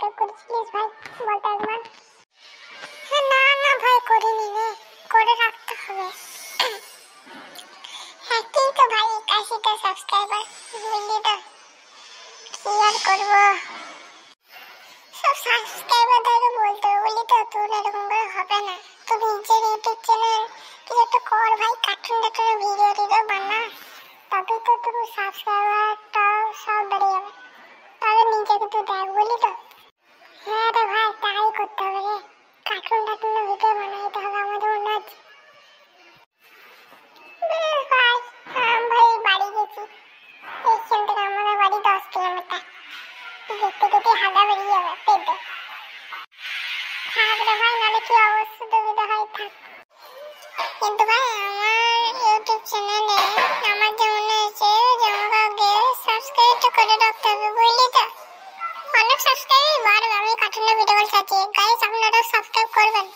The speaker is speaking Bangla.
সাবস্ক্রাইব করেছিলিস ভাই বলটা একবার। না না ভাই করিনি রে, করে রাখতে হবে। হ্যাঁ কিন্তু ভাই 81টা সাবস্ক্রাইবার বুঝলি তো, কি আর করবো, সব সাবস্ক্রাইবারদেরকে বলতে হবে বুঝলি তো, তোর এরকম করে হবে না। তুই নিজের ইউটিউব চ্যানেল কিছু একটা কর ভাই, কার্টুন টার্টুনের ভিডিও টিডিও বানা, তবেই তো তোর সাবস্ক্রাইবারটা সব বেড়ে যাবে। তবে নিজেকে তুই দেখ বুঝলি তো। হ্যাঁ রে ভাই তাই করতে হবে রে, কার্টুন টার্টুনের ভিডিও বানাইতে হবে আমাদের মনে হচ্ছে। বেশ ভাই, ভাই বাড়ি গেছি, এইখান থেকে আমাদের বাড়ি 10 কিলোমিটার, দেখতে দেখতে হাগা বেরিয়ে যাবে পেটে। থাক রে ভাই, নাহলে কি অবস্থা সুবিধা হয়, থাক। কিন্তু ভাই আমার ইউটিউব চ্যানেলে আমার যে মনে হয়েছে যে আমাকে সাবস্ক্রাইবটা করে রাখতে হবে বুঝলি তো, অনেক সাবস্ক্রাইব বাড়বে। আমি কার্টুনের ভিডিও করে চাচ্ছি গাইস, আপনারা সাবস্ক্রাইব করবেন।